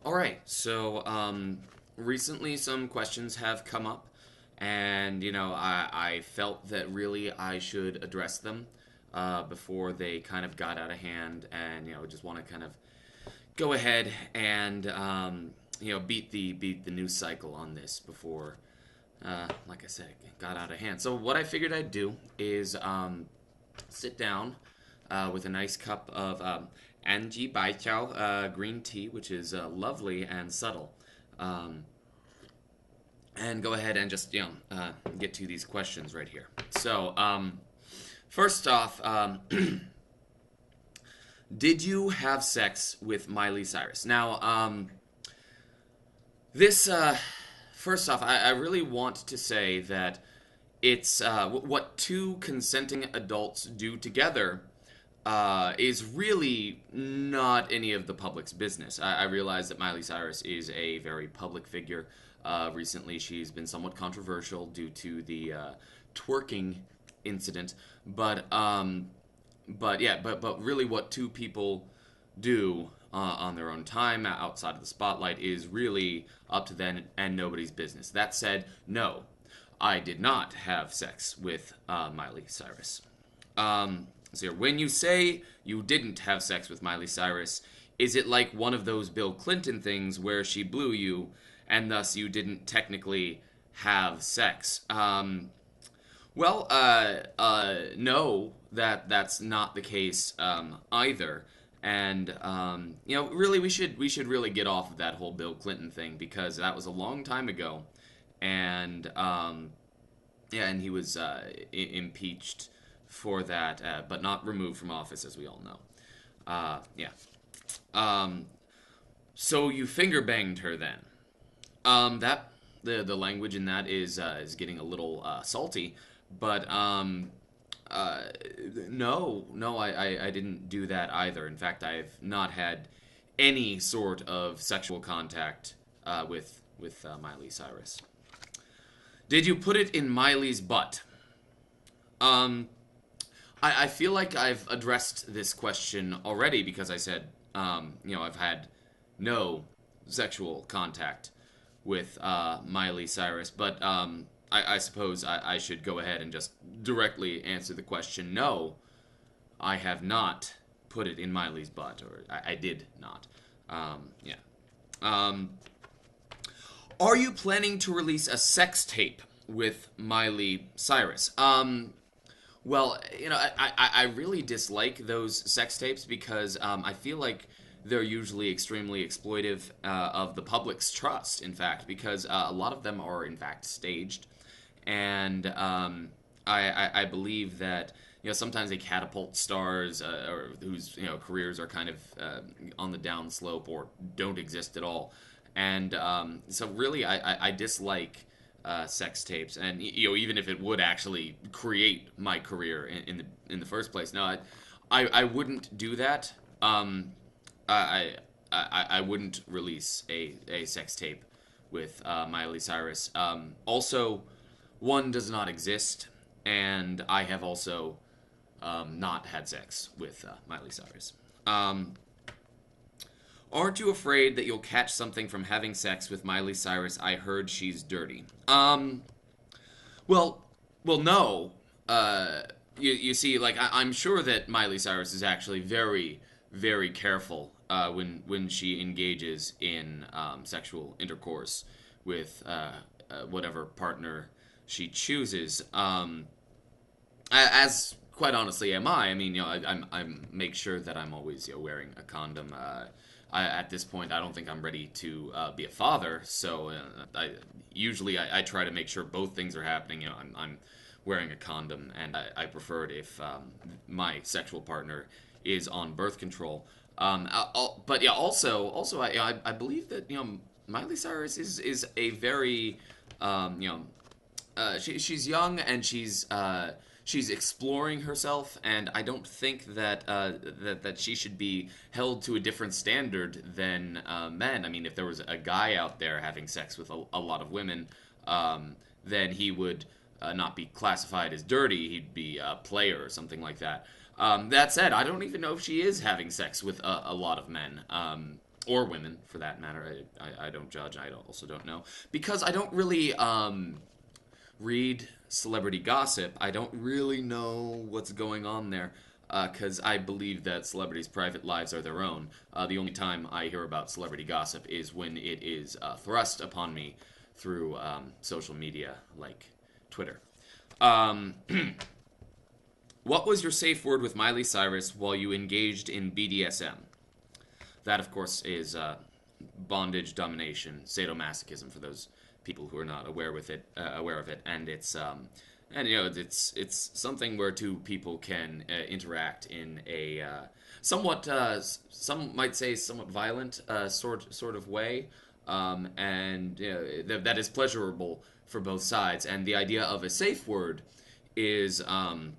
All right. Recently some questions have come up, and I felt that really I should address them before they kind of got out of hand, and just want to kind of go ahead and beat the news cycle on this before, like I said, it got out of hand. So what I figured I'd do is sit down with a nice cup of Anji Baijiao green tea, which is lovely and subtle. Um, and go ahead and just, get to these questions right here. First off, did you have sex with Miley Cyrus? Now, this, first off, I really want to say that it's what two consenting adults do together is really not any of the public's business. I realize that Miley Cyrus is a very public figure. Recently, she's been somewhat controversial due to the twerking incident, but really, what two people do on their own time outside of the spotlight is really up to them and nobody's business. That said, no, I did not have sex with Miley Cyrus. So when you say you didn't have sex with Miley Cyrus, is it like one of those Bill Clinton things where she blew you and thus you didn't technically have sex? No, that's not the case either. And really, we should really get off of that whole Bill Clinton thing because that was a long time ago, and and he was impeached for that, but not removed from office, as we all know. Yeah. So you finger banged her then. That the language in that is getting a little salty, but no, I didn't do that either. In fact, I've not had any sort of sexual contact with Miley Cyrus. Did you put it in Miley's butt? I feel like I've addressed this question already because I said, I've had no sexual contact with Miley Cyrus, but I suppose I should go ahead and just directly answer the question. No, I have not put it in Miley's butt, or I did not. Yeah. Are you planning to release a sex tape with Miley Cyrus? Well, I really dislike those sex tapes because I feel like they're usually extremely exploitive of the public's trust, in fact, because a lot of them are, in fact, staged. And I believe that, sometimes they catapult stars or whose, careers are kind of on the downslope or don't exist at all. And so really, I dislike sex tapes, and even if it would actually create my career in the first place. No, I wouldn't do that. I wouldn't release a sex tape with Miley Cyrus. Also, one does not exist, and I have also not had sex with Miley Cyrus. Aren't you afraid that you'll catch something from having sex with Miley Cyrus? I heard she's dirty. Well, no. You see, like I'm sure that Miley Cyrus is actually very, very careful when she engages in sexual intercourse with whatever partner she chooses. As quite honestly am I. I mean, I make sure that I'm always wearing a condom. At this point, I don't think I'm ready to be a father, so I try to make sure both things are happening. I'm wearing a condom, and I prefer it if my sexual partner is on birth control. But yeah, also I believe that Miley Cyrus is a very she's young and she's exploring herself, and I don't think that that she should be held to a different standard than men. I mean, if there was a guy out there having sex with a lot of women, then he would not be classified as dirty. He'd be a player or something like that. That said, I don't even know if she is having sex with a lot of men. or women for that matter. I don't judge. Also don't know because I don't really read celebrity gossip. I don't really know what's going on there because I believe that celebrities' private lives are their own. The only time I hear about celebrity gossip is when it is thrust upon me through social media like Twitter. Um, what was your safe word with Miley Cyrus while you engaged in BDSM? That, of course, is bondage, domination, sadomasochism for those people who are not aware of it, and and it's something where two people can interact in a somewhat, some might say, somewhat violent sort of way, and that is pleasurable for both sides. And the idea of a safe word is that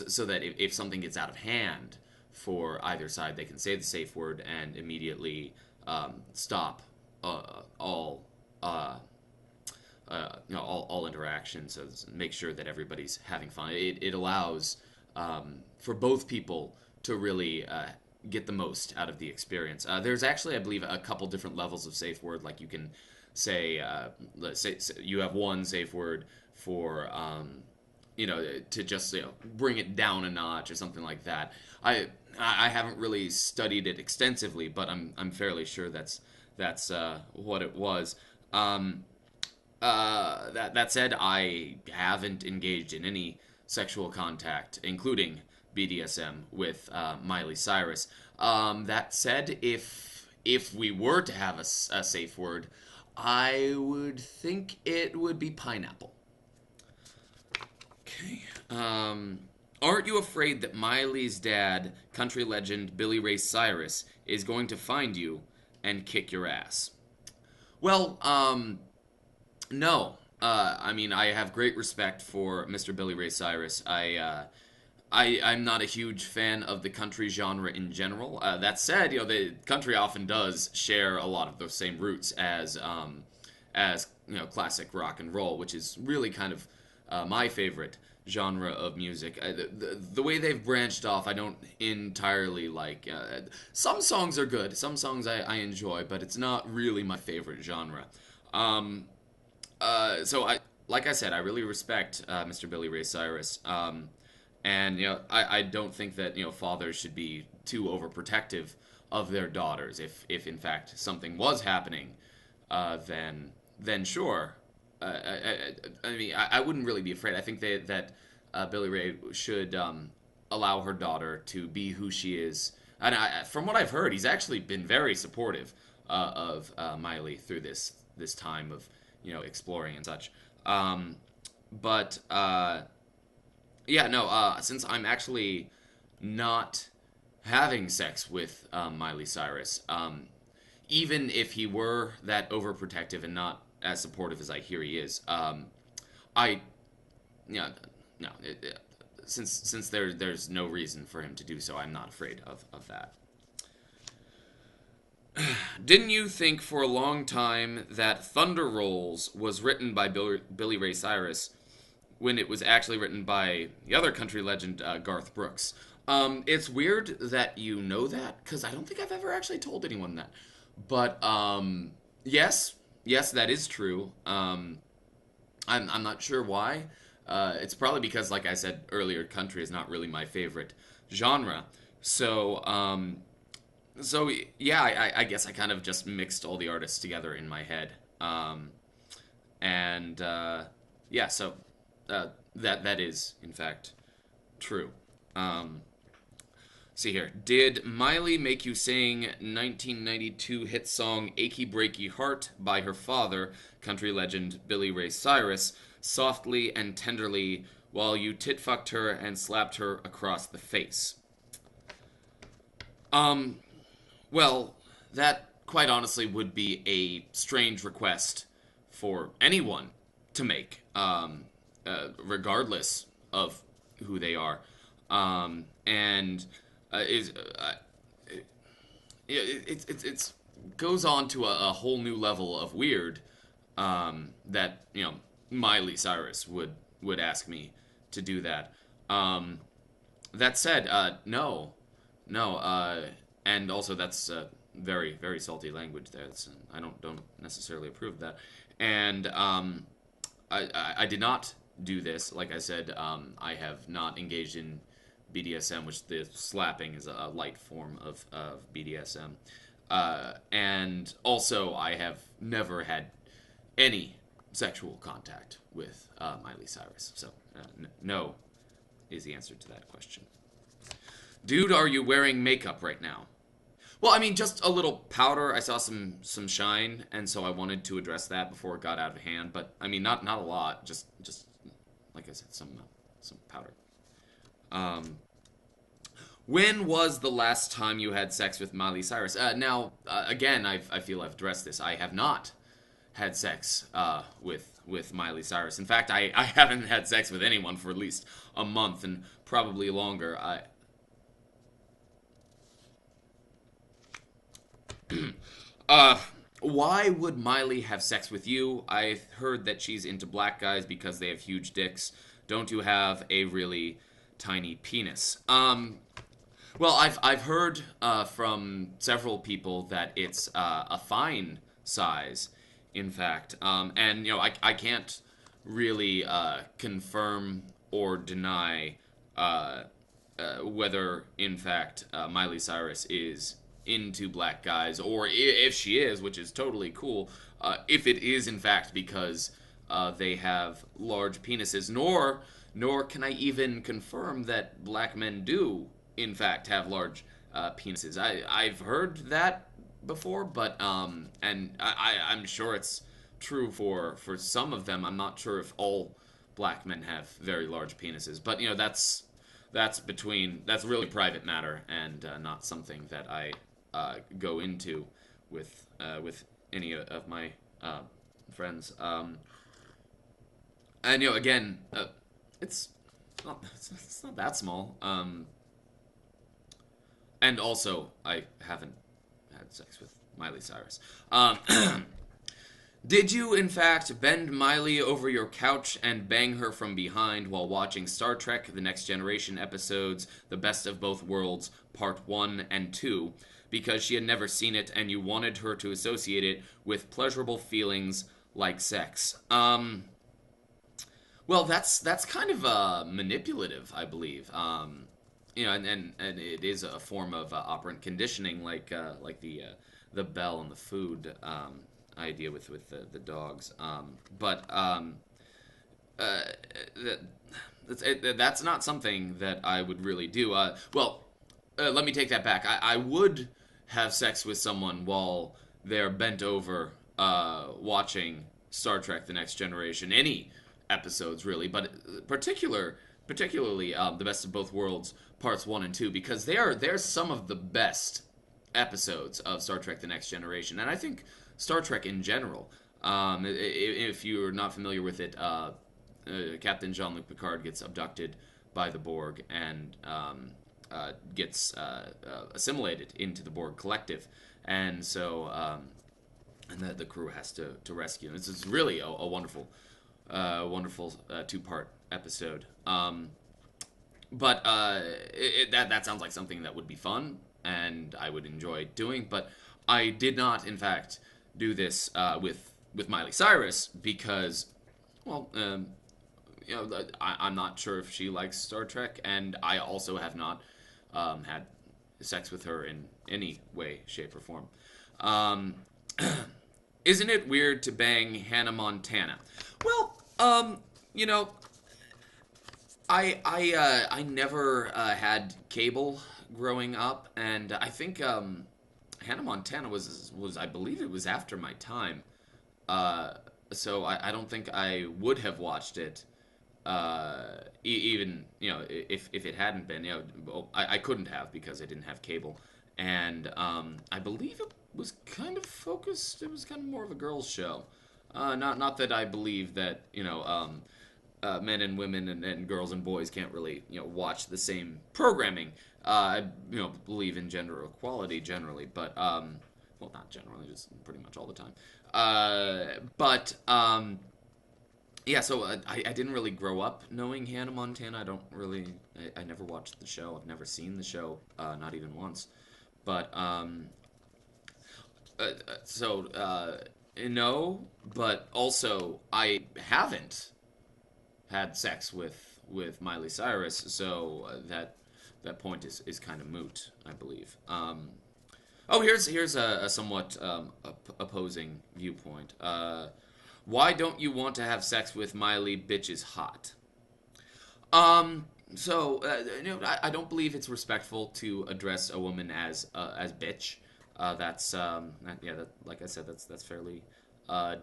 so that if something gets out of hand for either side, they can say the safe word and immediately stop all all interactions. So make sure that everybody's having fun. It allows for both people to really get the most out of the experience. There's actually, I believe, a couple different levels of safe word. Like you can say, let's say you have one safe word for to just bring it down a notch or something like that. I haven't really studied it extensively, but I'm fairly sure that's what it was. That said, I haven't engaged in any sexual contact, including BDSM, with Miley Cyrus. That said, if we were to have a safe word, I would think it would be pineapple. Okay. Aren't you afraid that Miley's dad, country legend Billy Ray Cyrus, is going to find you and kick your ass? Well, no. I mean, I have great respect for Mr. Billy Ray Cyrus. I'm not a huge fan of the country genre in general. That said, the country often does share a lot of those same roots as classic rock and roll, which is really kind of my favorite genre of music. The way they've branched off, I don't entirely like. Some songs are good, some songs I enjoy, but it's not really my favorite genre. So like I said, I really respect Mr. Billy Ray Cyrus, and I don't think that fathers should be too overprotective of their daughters. If in fact something was happening, then sure. I mean, I wouldn't really be afraid. I think that Billy Ray should allow her daughter to be who she is. And from what I've heard, he's actually been very supportive of Miley through this time of exploring and such. But yeah, no. Since I'm actually not having sex with Miley Cyrus, even if he were that overprotective and not as supportive as I hear he is, I, no, since there's no reason for him to do so, I'm not afraid of that. Didn't you think for a long time that Thunder Rolls was written by Billy Ray Cyrus when it was actually written by the other country legend, Garth Brooks? It's weird that you know that, because I don't think I've ever actually told anyone that. But, yes, that is true. I'm not sure why. It's probably because, like I said earlier, country is not really my favorite genre. So yeah, I guess I kind of just mixed all the artists together in my head. And yeah, so that is in fact true. See here. Did Miley make you sing 1992 hit song Achy Breaky Heart by her father, country legend Billy Ray Cyrus, softly and tenderly while you tit-fucked her and slapped her across the face? Well, that quite honestly would be a strange request for anyone to make, regardless of who they are. And is it's goes on to a whole new level of weird that Miley Cyrus would ask me to do that. That said, no, and also that's very very salty language there. I don't necessarily approve of that. And I did not do this. Like I said, I have not engaged in BDSM, which the slapping is a light form of BDSM. And also, I have never had any sexual contact with Miley Cyrus. So, no is the answer to that question. Dude, are you wearing makeup right now? Well, I mean, just a little powder. I saw some shine, and so I wanted to address that before it got out of hand. But I mean, not a lot. Just like I said, some powder. Um, when was the last time you had sex with Miley Cyrus? Now, again, I feel I've addressed this. I have not had sex with Miley Cyrus. In fact, I haven't had sex with anyone for at least a month and probably longer. Uh, why would Miley have sex with you? I've heard that she's into black guys because they have huge dicks. Don't you have a really tiny penis? Well, I've heard from several people that it's a fine size, in fact, and I can't really confirm or deny whether in fact Miley Cyrus is into black guys, or if she is, which is totally cool, if it is in fact because they have large penises, nor can I even confirm that black men do in fact have large penises. I've heard that before, but and I'm sure it's true for some of them. I'm not sure if all black men have very large penises, but that's really private matter, and not something that I go into with any of my friends. And again, it's it's not that small. And also, I haven't had sex with Miley Cyrus. Did you, in fact, bend Miley over your couch and bang her from behind while watching Star Trek The Next Generation episodes, The Best of Both Worlds, Part 1 and 2, because she had never seen it and you wanted her to associate it with pleasurable feelings like sex? Well, that's kind of manipulative, I believe. And it is a form of operant conditioning, like the bell and the food idea with the dogs. That's not something that I would really do. Let me take that back. I would have sex with someone while they're bent over watching Star Trek: The Next Generation. Any episodes, really, but particularly The Best of Both Worlds, Parts 1 and 2, because they're some of the best episodes of Star Trek: The Next Generation, and I think Star Trek in general. If you're not familiar with it, Captain Jean-Luc Picard gets abducted by the Borg and gets assimilated into the Borg collective, and so and the crew has to rescue him. This is really a wonderful two-part episode. That sounds like something that would be fun and I would enjoy doing, but I did not, in fact, do this with Miley Cyrus because, well, I'm not sure if she likes Star Trek, and I also have not had sex with her in any way, shape, or form. Isn't it weird to bang Hannah Montana? Well, I never had cable growing up, and I think Hannah Montana was I believe it was after my time, so I don't think I would have watched it, even if it hadn't been, well, I couldn't have because I didn't have cable, and I believe it was kind of focused. It was kind of more of a girls' show. Not that I believe that men and women and girls and boys can't really watch the same programming. I believe in gender equality generally, but well, not generally, just pretty much all the time. Yeah. So I didn't really grow up knowing Hannah Montana. I don't really. I never watched the show. I've never seen the show, not even once. But so no, but also I haven't had sex with Miley Cyrus, so that point is kind of moot, I believe. Oh, here's a somewhat opposing viewpoint. Why don't you want to have sex with Miley? Bitch is hot. So I don't believe it's respectful to address a woman as bitch. Yeah, like I said, that's fairly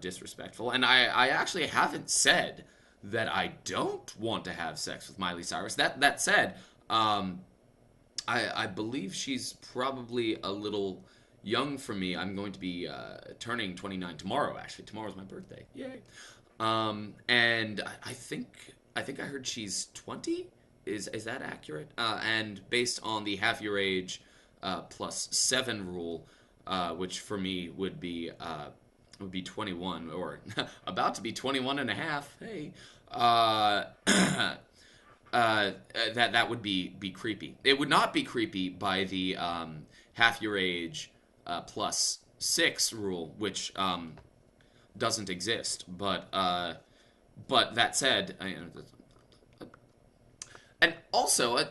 disrespectful. And I actually haven't said that I don't want to have sex with Miley Cyrus. That said, um, I believe she's probably a little young for me. I'm going to be turning 29 tomorrow. Actually, tomorrow's my birthday. Yay! And I think I heard she's 20. Is that accurate? And based on the half your age plus 7 rule, which for me would be 21 or about to be 21 and a half. Hey, uh, that would be creepy. It would not be creepy by the half your age plus 6 rule, which doesn't exist. But that said, and also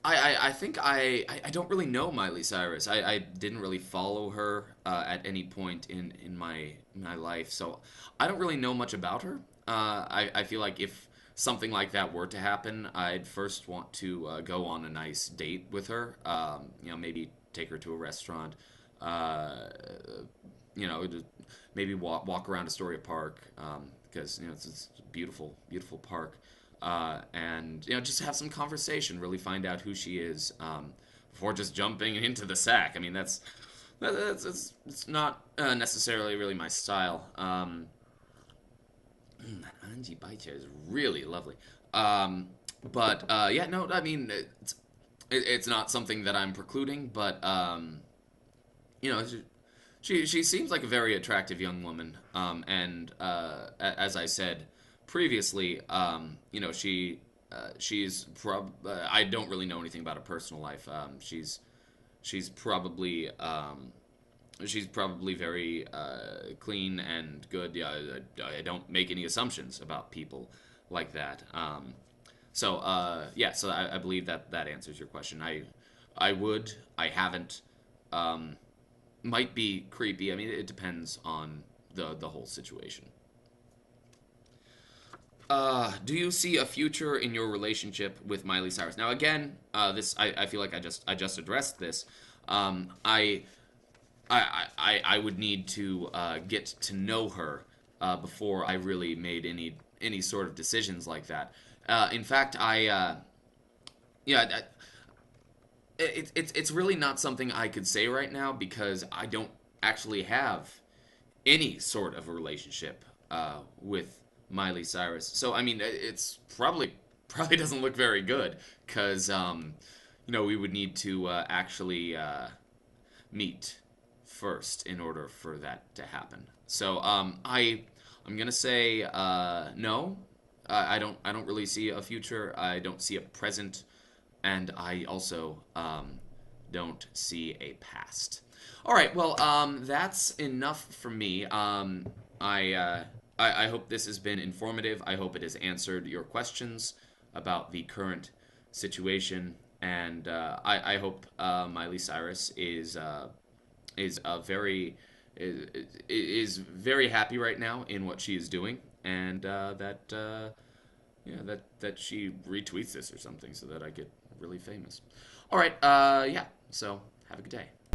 I think I don't really know Miley Cyrus. I didn't really follow her at any point in my life, so I don't really know much about her. I feel like if something like that were to happen, I'd first want to go on a nice date with her. Maybe take her to a restaurant. Uh, just maybe walk around Astoria Park because it's a beautiful park, and just have some conversation, really find out who she is before just jumping into the sack. I mean that's it's not necessarily really my style. That Angie Baicha is really lovely. But yeah, no, I mean it's not something that I'm precluding, but you know, she seems like a very attractive young woman. And as I said previously, I don't really know anything about her personal life. She's probably she's probably very clean and good. Yeah, I don't make any assumptions about people like that. Yeah, so I believe that answers your question. I haven't. Um, might be creepy. I mean, it depends on the whole situation. Do you see a future in your relationship with Miley Cyrus? Now, again, this I feel like I just addressed this. I would need to get to know her before I really made any sort of decisions like that. In fact, yeah, it's really not something I could say right now because I don't actually have any sort of a relationship with Miley Cyrus. So I mean, it's probably doesn't look very good because we would need to actually meet first in order for that to happen. So I'm gonna say no. I don't really see a future. I don't see a present, and I also don't see a past. All right, well, that's enough for me. I hope this has been informative. I hope it has answered your questions about the current situation, and I hope Miley Cyrus is is very happy right now in what she is doing, and that she retweets this or something so that I get really famous. All right, yeah. So have a good day.